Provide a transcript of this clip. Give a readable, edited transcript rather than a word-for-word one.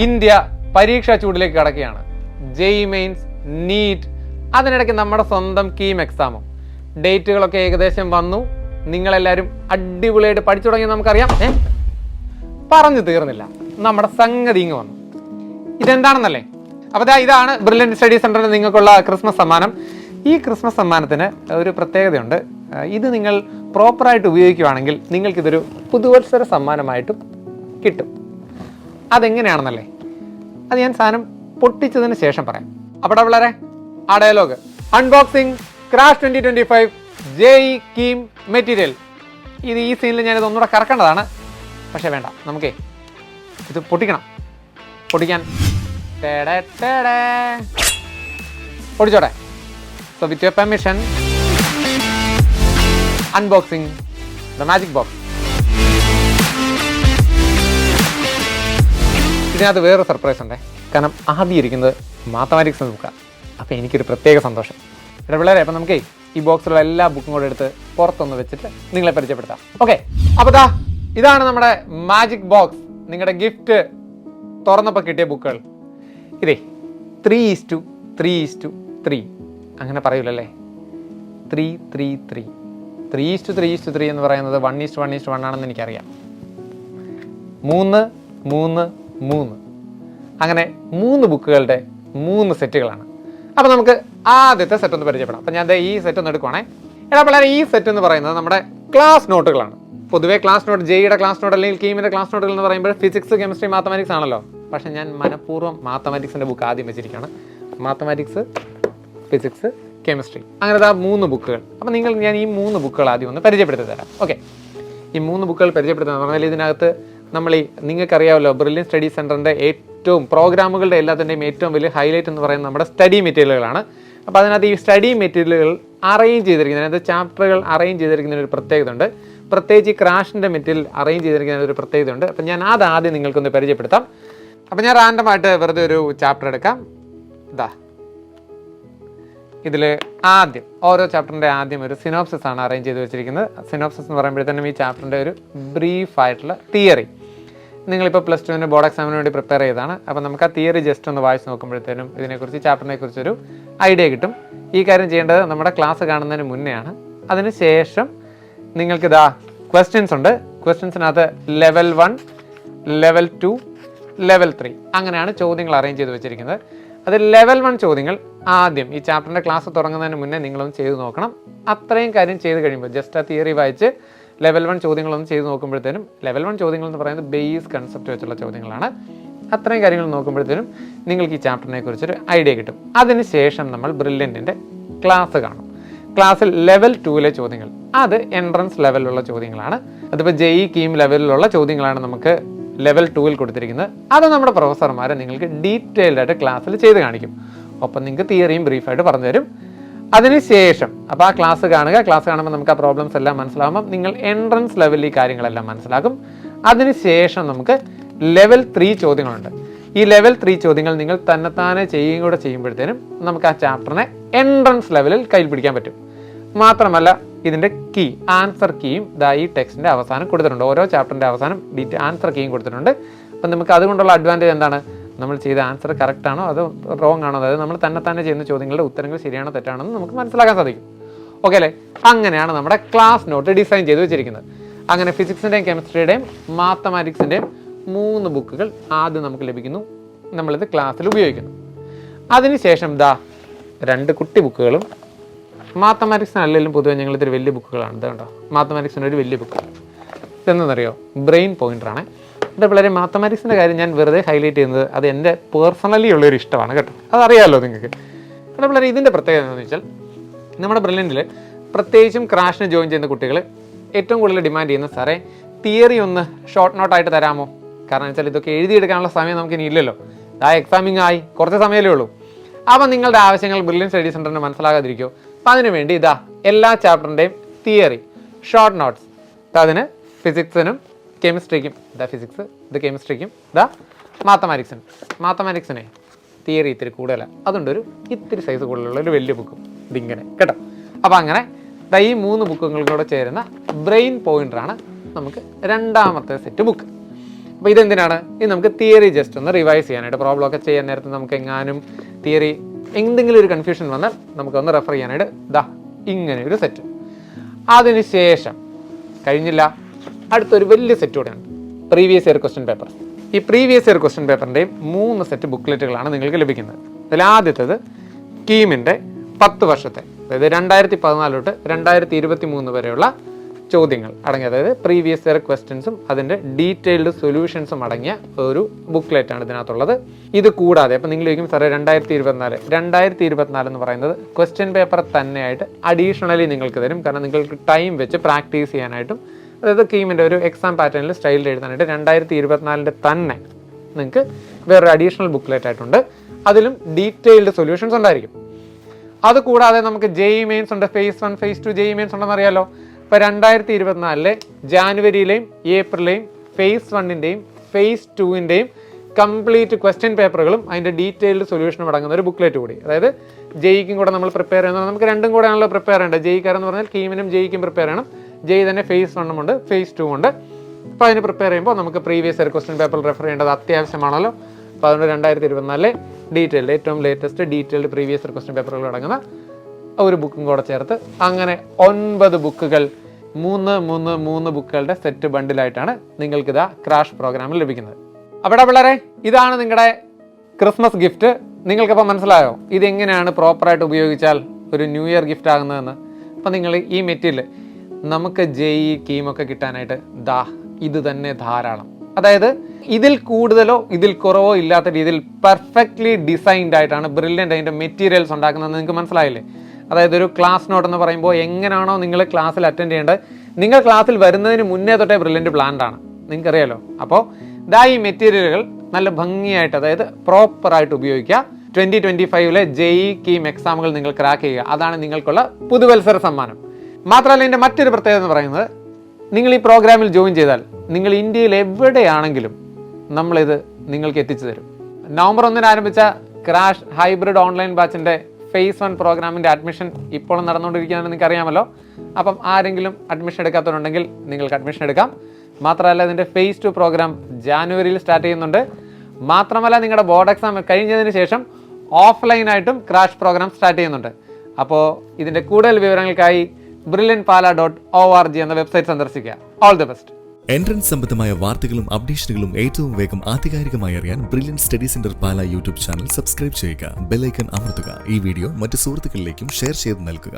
India പരീക്ഷാ ചൂടിലേക്ക് കടക്കുകയാണ്. JEE mains, NEET, അതിനിടയ്ക്ക് നമ്മുടെ സ്വന്തം കീം എക്സാമും. ഡേറ്റുകളൊക്കെ ഏകദേശം വന്നു. നിങ്ങളെല്ലാവരും അടിപൊളിയായിട്ട് പഠിച്ചു തുടങ്ങി നമുക്കറിയാം. പറഞ്ഞു തീർന്നില്ല, നമ്മുടെ സംഗതി ഇങ്ങ് വന്നു. ഇതെന്താണെന്നല്ലേ? അപ്പോൾ ഇതാണ് ബ്രില്യൻറ്റ് സ്റ്റഡി സെൻറ്ററിന് നിങ്ങൾക്കുള്ള ക്രിസ്മസ് സമ്മാനം. ഈ ക്രിസ്മസ് സമ്മാനത്തിന് ഒരു പ്രത്യേകതയുണ്ട്. ഇത് നിങ്ങൾ പ്രോപ്പറായിട്ട് ഉപയോഗിക്കുകയാണെങ്കിൽ നിങ്ങൾക്കിതൊരു പുതുവത്സര സമ്മാനമായിട്ടും കിട്ടും. അതെങ്ങനെയാണെന്നല്ലേ, അത് ഞാൻ സാധനം പൊട്ടിച്ചതിന് ശേഷം പറയാം. അപ്പോൾ വളരെ ആ dialogue unboxing crash 2025 JE KEAM material. ഇത് ഈ സീനിൽ ഞാനിത് ഒന്നുകൂടെ കറക്കേണ്ടതാണ്. പക്ഷേ വേണ്ട, നമുക്കേ ഇത് പൊട്ടിക്കണം. പൊട്ടിക്കാൻ പൊടിച്ചോട്ടെ. So with your permission, unboxing the magic box. ഇതിനകത്ത് വേറൊരു സർപ്രൈസ് ഉണ്ടേ. കാരണം ആദ്യം ഇരിക്കുന്നത് മാത്തമാറ്റിക്സ് ബുക്കാണ്. അപ്പോൾ എനിക്കൊരു പ്രത്യേക സന്തോഷം. ഇവിടെ പിള്ളേരെ, അപ്പം നമുക്കേ ഈ ബോക്സിലുള്ള എല്ലാ ബുക്കും കൂടെ എടുത്ത് പുറത്തൊന്ന് വെച്ചിട്ട് നിങ്ങളെ പരിചയപ്പെടുത്താം. ഓക്കെ, അപ്പോൾ ഇതാണ് നമ്മുടെ മാജിക് ബോക്സ്. നിങ്ങളുടെ ഗിഫ്റ്റ് തുറന്നപ്പോൾ കിട്ടിയ ബുക്കുകൾ. ഇതേ 3:3:3 അങ്ങനെ പറയൂലല്ലേ, 3:3:3 3:3:3 എന്ന് പറയുന്നത് 1:1:1 ആണെന്ന് എനിക്കറിയാം. 3:3:3 അങ്ങനെ 3 ബുക്കുകളുടെ 3 സെറ്റുകളാണ്. അപ്പോൾ നമുക്ക് ആദ്യത്തെ സെറ്റ് ഒന്ന് പരിചയപ്പെടാം. അപ്പോൾ ഞാൻ ഈ സെറ്റ് ഒന്ന് എടുക്കുവാണേ. എടാ പിള്ളേരെ, ഈ സെറ്റ് എന്ന് പറയുന്നത് നമ്മുടെ ക്ലാസ് നോട്ടുകളാണ്. പൊതുവേ ക്ലാസ് നോട്ട്, ജെഇയുടെ ക്ലാസ് നോട്ട് അല്ലെങ്കിൽ കീമിൻ്റെ ക്ലാസ് നോട്ടുകൾ എന്ന് പറയുമ്പോൾ ഫിസിക്സ്, കെമിസ്ട്രി, മാത്തമാറ്റിക്സ് ആണല്ലോ. പക്ഷേ ഞാൻ മനഃപൂർവ്വം മാത്തമാറ്റിക്സിൻ്റെ ബുക്ക് ആദ്യം വെച്ചിരിക്കുകയാണ്. മാത്തമാറ്റിക്സ്, ഫിസിക്സ്, കെമിസ്ട്രി, അങ്ങനെ 3 ബുക്കുകൾ. അപ്പോൾ ഞാൻ ഈ 3 ബുക്കുകൾ ആദ്യം ഒന്ന് പരിചയപ്പെടുത്തി തരാം. ഓക്കെ, ഈ 3 ബുക്കുകൾ പരിചയപ്പെടുത്തുന്നത് പറഞ്ഞാൽ ഇതിനകത്ത് നമ്മൾ നിങ്ങൾക്കറിയാമല്ലോ, ബ്രില്യൻറ്റ് സ്റ്റഡി സെൻറ്ററിൻ്റെ ഏറ്റവും പ്രോഗ്രാമുകളുടെ എല്ലാത്തിൻ്റെയും ഏറ്റവും വലിയ ഹൈലൈറ്റ് എന്ന് പറയുന്നത് നമ്മുടെ സ്റ്റഡി മെറ്റീരിയലുകളാണ്. അപ്പോൾ അതിനകത്ത് ഈ സ്റ്റഡി മെറ്റീരിയലുകൾ അറേഞ്ച് ചെയ്തിരിക്കുന്നത്, അതിനകത്ത് ചാപ്റ്ററുകൾ അറേഞ്ച് ചെയ്തിരിക്കുന്നതിന് ഒരു പ്രത്യേകത ഉണ്ട്. പ്രത്യേകിച്ച് ഈ ക്രാഷിൻ്റെ മെറ്റീരിയൽ അറേഞ്ച് ചെയ്തിരിക്കുന്നതിന് ഒരു പ്രത്യേകത ഉണ്ട്. അപ്പം ഞാൻ ആദ്യം നിങ്ങൾക്കൊന്ന് പരിചയപ്പെടുത്താം. അപ്പം ഞാൻ റാൻഡമായിട്ട് വെറുതെ ഒരു ചാപ്റ്റർ എടുക്കാം. ഇതിൽ ആദ്യം ഓരോ ചാപ്റ്ററിൻ്റെ ആദ്യം ഒരു സിനോപ്സിസ് ആണ് അറേഞ്ച് ചെയ്ത് വെച്ചിരിക്കുന്നത്. സിനോപ്സിസ് എന്ന് പറയുമ്പോഴത്തേനും ഈ ചാപ്റ്ററിൻ്റെ ഒരു ബ്രീഫായിട്ടുള്ള തിയറി. നിങ്ങളിപ്പോൾ +2 ബോർഡ് എക്സാമിന് വേണ്ടി പ്രിപ്പയർ ചെയ്തതാണ്. അപ്പോൾ നമുക്ക് ആ തിയറി ജസ്റ്റ് ഒന്ന് വായിച്ച് നോക്കുമ്പോഴത്തേനും ഇതിനെക്കുറിച്ച്, ചാപ്റ്ററിനെ കുറിച്ചൊരു ഐഡിയ കിട്ടും. ഈ കാര്യം ചെയ്യേണ്ടത് നമ്മുടെ ക്ലാസ് കാണുന്നതിന് മുന്നെയാണ്. അതിനുശേഷം നിങ്ങൾക്ക് ക്വസ്റ്റ്യൻസ് ഉണ്ട്. ക്വസ്റ്റ്യൻസിനകത്ത് ലെവൽ 1, ലെവൽ 2, ലെവൽ 3 അങ്ങനെയാണ് ചോദ്യങ്ങൾ അറേഞ്ച് ചെയ്ത് വെച്ചിരിക്കുന്നത്. അത് ലെവൽ 1 ചോദ്യങ്ങൾ ആദ്യം ഈ ചാപ്റ്ററിൻ്റെ ക്ലാസ് തുടങ്ങുന്നതിന് മുന്നേ നിങ്ങളൊന്ന് ചെയ്ത് നോക്കണം. അത്രയും കാര്യം ചെയ്ത് കഴിയുമ്പോൾ ജസ്റ്റ് ആ തിയറി വായിച്ച് ലെവൽ 1 ചോദ്യങ്ങളൊന്ന് ചെയ്ത് നോക്കുമ്പോഴത്തേനും, ലെവൽ 1 ചോദ്യങ്ങൾ എന്ന് പറയുന്നത് ബേസ് കൺസെപ്റ്റ് വെച്ചുള്ള ചോദ്യങ്ങളാണ്. അത്രയും കാര്യങ്ങൾ നോക്കുമ്പോഴത്തേനും നിങ്ങൾക്ക് ഈ ചാപ്റ്ററിനെ കുറിച്ചൊരു ഐഡിയ കിട്ടും. അതിനുശേഷം നമ്മൾ ബ്രില്യൻറ്റിൻ്റെ ക്ലാസ് കാണും. ക്ലാസ്സിൽ ലെവൽ 2 ചോദ്യങ്ങൾ, അത് എൻട്രൻസ് ലെവലിലുള്ള ചോദ്യങ്ങളാണ്. അതിപ്പോൾ ജെഇ കീം ലെവലിലുള്ള ചോദ്യങ്ങളാണ് നമുക്ക് ലെവൽ 2 കൊടുത്തിരിക്കുന്നത്. അത് നമ്മുടെ പ്രൊഫസർമാരെ നിങ്ങൾക്ക് ഡീറ്റെയിൽഡ് ആയിട്ട് ക്ലാസ്സിൽ ചെയ്ത് കാണിക്കും. ഒപ്പം നിങ്ങൾക്ക് തിയറിയും ബ്രീഫായിട്ട് പറഞ്ഞു തരും. അതിനുശേഷം അപ്പോൾ ആ ക്ലാസ് കാണുക. ക്ലാസ് കാണുമ്പോൾ നമുക്ക് ആ പ്രോബ്ലംസ് എല്ലാം മനസ്സിലാകുമ്പോൾ നിങ്ങൾ എൻട്രൻസ് ലെവലിൽ ഈ കാര്യങ്ങളെല്ലാം മനസ്സിലാക്കും. അതിനുശേഷം നമുക്ക് ലെവൽ 3 ചോദ്യങ്ങളുണ്ട്. ഈ ലെവൽ 3 ചോദ്യങ്ങൾ നിങ്ങൾ തന്നെത്താനെ ചെയ്യുകയും കൂടെ ചെയ്യുമ്പോഴത്തേനും നമുക്ക് ആ ചാപ്റ്ററിനെ എൻട്രൻസ് ലെവലിൽ കയ്യിൽ പിടിക്കാൻ പറ്റും. മാത്രമല്ല ഇതിൻ്റെ കീ, ആൻസർ കീയും ഈ ടെക്സ്റ്റിൻ്റെ അവസാനം കൊടുത്തിട്ടുണ്ട്. ഓരോ ചാപ്റ്ററിൻ്റെ അവസാനം ആൻസർ കീയും കൊടുത്തിട്ടുണ്ട്. അപ്പം നമുക്ക് അതുകൊണ്ടുള്ള അഡ്വാൻറ്റേജ് എന്താണ്? നമ്മൾ ചെയ്ത ആൻസർ കറക്റ്റ് ആണോ അതോ റോങ് ആണോ, അതായത് നമ്മൾ തന്നെ ചെയ്യുന്ന ചോദ്യങ്ങളുടെ ഉത്തരങ്ങൾ ശരിയാണോ തെറ്റാണോ എന്ന് നമുക്ക് മനസ്സിലാക്കാൻ സാധിക്കും. ഓക്കെ അല്ലേ? അങ്ങനെയാണ് നമ്മുടെ ക്ലാസ് നോട്ട് ഡിസൈൻ ചെയ്ത് വെച്ചിരിക്കുന്നത്. അങ്ങനെ ഫിസിക്സിൻ്റെയും കെമിസ്ട്രിയുടെയും മാത്തമാറ്റിക്സിൻ്റെയും 3 ബുക്കുകൾ ആദ്യം നമുക്ക് ലഭിക്കുന്നു. നമ്മളിത് ക്ലാസ്സിൽ ഉപയോഗിക്കുന്നു. അതിനുശേഷം 2 കുട്ടി ബുക്കുകളും, മാത്തമാറ്റിക്സിനല്ലെങ്കിലും പൊതുവെ ഞങ്ങളിതൊരു വലിയ ബുക്കുകളാണ്. ഇത് കണ്ടോ, മാത്തമാറ്റിക്സിൻ്റെ ഒരു വലിയ ബുക്ക്. ഇതെന്തെന്നറിയോ? ബ്രെയിൻ പോയിൻ്ററാണ്. എൻ്റെ പിള്ളേരെ, മാത്തമാറ്റിക്സിൻ്റെ കാര്യം ഞാൻ വെറുതെ ഹൈലൈറ്റ് ചെയ്യുന്നത് അത് എൻ്റെ പേഴ്സണലി ഉള്ളൊരു ഇഷ്ടമാണ് കേട്ടോ. അതറിയാമല്ലോ നിങ്ങൾക്ക്. എൻ്റെ പിള്ളേരെ, ഇതിൻ്റെ പ്രത്യേകത എന്താണെന്ന് വെച്ചാൽ, നമ്മുടെ ബ്രില്യൻറ്റിൽ പ്രത്യേകിച്ചും ക്രാഷിന് ജോയിൻ ചെയ്യുന്ന കുട്ടികൾ ഏറ്റവും കൂടുതൽ ഡിമാൻഡ് ചെയ്യുന്ന, സാറേ തിയറി ഒന്ന് ഷോർട്ട് നോട്ടായിട്ട് തരാമോ? കാരണം വെച്ചാൽ ഇതൊക്കെ എഴുതിയെടുക്കാനുള്ള സമയം നമുക്ക് ഇനി ഇല്ലല്ലോ. എക്സാമിങ് ആയി കുറച്ച് സമയമല്ലേ ഉള്ളൂ. അപ്പം നിങ്ങളുടെ ആവശ്യങ്ങൾ ബ്രില്യൻറ്റ് സ്റ്റഡി സെൻറ്ററിന് മനസ്സിലാകാതിരിക്കുമോ? അപ്പം അതിനുവേണ്ടി എല്ലാ ചാപ്റ്ററിൻ്റെയും തിയറി ഷോർട്ട് നോട്ട്സ്, അതിന് ഫിസിക്സിനും കെമിസ്ട്രിക്കും ഫിസിക്സ്, ഇത് കെമിസ്ട്രിക്കും മാത്തമാറ്റിക്സിനെ തിയറി ഇത്തിരി കൂടുതലാണ്. അതുകൊണ്ടൊരു ഇത്തിരി സൈസ് കൂടുതലുള്ള ഒരു വലിയ ബുക്കും ഇതിങ്ങനെ കേട്ടോ. അപ്പോൾ അങ്ങനെ ഈ 3 ബുക്കുകളും കൂടെ ചേരുന്ന ബ്രെയിൻ പോയിൻ്ററാണ് നമുക്ക് രണ്ടാമത്തെ സെറ്റ് ബുക്ക്. അപ്പോൾ ഇതെന്തിനാണ്? ഇത് നമുക്ക് തിയറി ജസ്റ്റ് ഒന്ന് റിവൈസ് ചെയ്യാനായിട്ട്, പ്രോബ്ലം ഒക്കെ ചെയ്യാൻ നേരത്ത് നമുക്ക് എങ്ങാനും തിയറി എന്തെങ്കിലും ഒരു കൺഫ്യൂഷൻ വന്നാൽ നമുക്കൊന്ന് റെഫർ ചെയ്യാനായിട്ട് ഇങ്ങനെ ഒരു സെറ്റ്. അതിനുശേഷം കഴിഞ്ഞില്ല, അടുത്തൊരു വലിയ സെറ്റ് കൂടെ ഉണ്ട്, പ്രീവിയസ് ഇയർ ക്വസ്റ്റ്യൻ പേപ്പർ. ഈ പ്രീവിയസ് ഇയർ ക്വസ്റ്റ്യൻ പേപ്പറിൻ്റെയും 3 സെറ്റ് ബുക്ക്ലെറ്റുകളാണ് നിങ്ങൾക്ക് ലഭിക്കുന്നത്. അതിൽ ആദ്യത്തേത് കീമിൻ്റെ 10 വർഷത്തെ, അതായത് 2014 തൊട്ട് 2023 വരെയുള്ള ചോദ്യങ്ങൾ അടങ്ങിയ, അതായത് പ്രീവിയസ് ഇയർ ക്വസ്റ്റ്യൻസും അതിൻ്റെ ഡീറ്റെയിൽഡ് സൊല്യൂഷൻസും അടങ്ങിയ ഒരു ബുക്ക്ലെറ്റാണ് ഇതിനകത്തുള്ളത്. ഇത് കൂടാതെ അപ്പം നിങ്ങൾ ചോദിക്കും സാറേ 2024 എന്ന് പറയുന്നത് ക്വസ്റ്റ്യൻ പേപ്പർ തന്നെയായിട്ട് അഡീഷണലി നിങ്ങൾക്ക് തരും. കാരണം നിങ്ങൾക്ക് ടൈം വെച്ച് പ്രാക്ടീസ് ചെയ്യാനായിട്ടും, അതായത് കീമിൻ്റെ ഒരു എക്സാം പാറ്റേണിൽ സ്റ്റൈലിൽ എഴുതാനായിട്ട് 2024 തന്നെ നിങ്ങൾക്ക് വേറൊരു അഡീഷണൽ ബുക്ക്ലെറ്റ് ആയിട്ടുണ്ട്. അതിലും ഡീറ്റെയിൽഡ് സൊല്യൂഷൻസ് ഉണ്ടായിരിക്കും. അതുകൂടാതെ നമുക്ക് JEE മെയിൻസ് ഉണ്ട്, phase 1 phase 2 JEE മെയിൻസ് ഉണ്ടെന്ന് അറിയാലോ. ഇപ്പോൾ 2024 ജാനുവരിയിലെയും ഏപ്രിലെയും phase 1-ൻ്റെയും phase 2-ൻ്റെയും കംപ്ലീറ്റ് ക്വസ്റ്റ്യൻ പേപ്പറുകളും അതിൻ്റെ ഡീറ്റെയിൽഡ് സൊല്യൂഷനും അടങ്ങുന്ന ഒരു ബുക്ക്ലെറ്റ് കൂടി, അതായത് JEEക്കും കൂടെ നമ്മൾ പ്രിപ്പയർ ചെയ്യുന്നത്, നമുക്ക് രണ്ടും കൂടെ ആണല്ലോ പ്രിപ്പയർ ചെയ്യേണ്ടത്. JEEക്കാരെന്ന് പറഞ്ഞാൽ കീമിനും JEEക്കും പ്രിപ്പയർ ചെയ്യണം. JEE തന്നെ phase 1 ഉണ്ട്, phase 2 ഉണ്ട്. അപ്പോൾ അതിന് പ്രിപ്പയർ ചെയ്യുമ്പോൾ നമുക്ക് previous year question paper refer ചെയ്യേണ്ടത് അത്യാവശ്യമാണല്ലോ. അപ്പോൾ അതുകൊണ്ട് 2024 ഡീറ്റെയിൽഡ്, ഏറ്റവും latest detailed previous year question പേപ്പറുകൾ അടങ്ങുന്ന ഒരു ബുക്കും കൂടെ ചേർത്ത് അങ്ങനെ 9 ബുക്കുകൾ, 3 ബുക്കുകളുടെ സെറ്റ് ബണ്ടിലായിട്ടാണ് നിങ്ങൾക്കിതാ ക്രാഷ് പ്രോഗ്രാമിൽ ലഭിക്കുന്നത്. അവിടെ പിള്ളേരെ, ഇതാണ് നിങ്ങളുടെ ക്രിസ്മസ് ഗിഫ്റ്റ്. നിങ്ങൾക്കപ്പോൾ മനസ്സിലായോ ഇതെങ്ങനെയാണ് പ്രോപ്പറായിട്ട് ഉപയോഗിച്ചാൽ ഒരു ന്യൂ ഇയർ ഗിഫ്റ്റ് ആകുന്നതെന്ന്? അപ്പോൾ നിങ്ങൾ ഈ മെറ്റീരിയൽ നമുക്ക് JEE കീമൊക്കെ കിട്ടാനായിട്ട് ഇത് തന്നെ ധാരാളം. അതായത് ഇതിൽ കൂടുതലോ ഇതിൽ കുറവോ ഇല്ലാത്ത രീതിയിൽ പെർഫെക്റ്റ്ലി ഡിസൈൻഡ് ആയിട്ടാണ് ബ്രില്യൻ്റ് അതിൻ്റെ മെറ്റീരിയൽസ് ഉണ്ടാക്കുന്നത്. നിങ്ങൾക്ക് മനസ്സിലായില്ലേ? അതായത് ഒരു ക്ലാസ് നോട്ട് എന്ന് പറയുമ്പോൾ എങ്ങനെയാണോ നിങ്ങൾ ക്ലാസ്സിൽ അറ്റൻഡ് ചെയ്യേണ്ടത്, നിങ്ങൾ ക്ലാസ്സിൽ വരുന്നതിന് മുന്നേ തൊട്ടേ ബ്രില്യൻ്റ് പ്ലാൻഡ് ആണ്, നിങ്ങൾക്കറിയാലോ. അപ്പോൾ ഈ മെറ്റീരിയലുകൾ നല്ല ഭംഗിയായിട്ട്, അതായത് പ്രോപ്പറായിട്ട് ഉപയോഗിക്കുക. 2025 JEE കീം എക്സാമുകൾ നിങ്ങൾ ക്രാക്ക് ചെയ്യുക, അതാണ് നിങ്ങൾക്കുള്ള പുതുവത്സര സമ്മാനം. മാത്രമല്ല ഇതിൻ്റെ മറ്റൊരു പ്രത്യേകത എന്ന് പറയുന്നത്, നിങ്ങൾ ഈ പ്രോഗ്രാമിൽ ജോയിൻ ചെയ്താൽ നിങ്ങൾ ഇന്ത്യയിൽ എവിടെയാണെങ്കിലും നമ്മളിത് നിങ്ങൾക്ക് എത്തിച്ചു തരും. നവംബർ 1 ആരംഭിച്ച ക്രാഷ് ഹൈബ്രിഡ് ഓൺലൈൻ ബാച്ചിൻ്റെ phase 1 പ്രോഗ്രാമിൻ്റെ അഡ്മിഷൻ ഇപ്പോൾ നടന്നുകൊണ്ടിരിക്കുകയാണെന്ന് നിങ്ങൾക്ക് അറിയാമല്ലോ. അപ്പം ആരെങ്കിലും അഡ്മിഷൻ എടുക്കാത്തവരുണ്ടെങ്കിൽ നിങ്ങൾക്ക് അഡ്മിഷൻ എടുക്കാം. മാത്രമല്ല ഇതിൻ്റെ phase 2 പ്രോഗ്രാം ജാനുവരിയിൽ സ്റ്റാർട്ട് ചെയ്യുന്നുണ്ട്. മാത്രമല്ല നിങ്ങളുടെ ബോർഡ് എക്സാം കഴിഞ്ഞതിന് ശേഷം ഓഫ്ലൈനായിട്ടും ക്രാഷ് പ്രോഗ്രാം സ്റ്റാർട്ട് ചെയ്യുന്നുണ്ട്. അപ്പോൾ ഇതിൻ്റെ കൂടുതൽ വിവരങ്ങൾക്കായി brilliantpala.org എന്ന വെബ്സൈറ്റ് സന്ദർശിക്കുക. All the best. എൻട്രൻസ് സംബന്ധമായ വാർത്തകളും അപ്ഡേഷനുകളും ഏറ്റവും വേഗം ആധികാരികമായി അറിയാൻ ബ്രില്യന്റ് സ്റ്റഡി സെന്റർ പാല യൂട്യൂബ് ചാനൽ സബ്സ്ക്രൈബ് ചെയ്യുക. ബെൽ ഐക്കൺ അമർത്തുക. ഈ വീഡിയോ മറ്റ് സുഹൃത്തുക്കളിലേക്കും ഷെയർ ചെയ്ത് നൽകുക.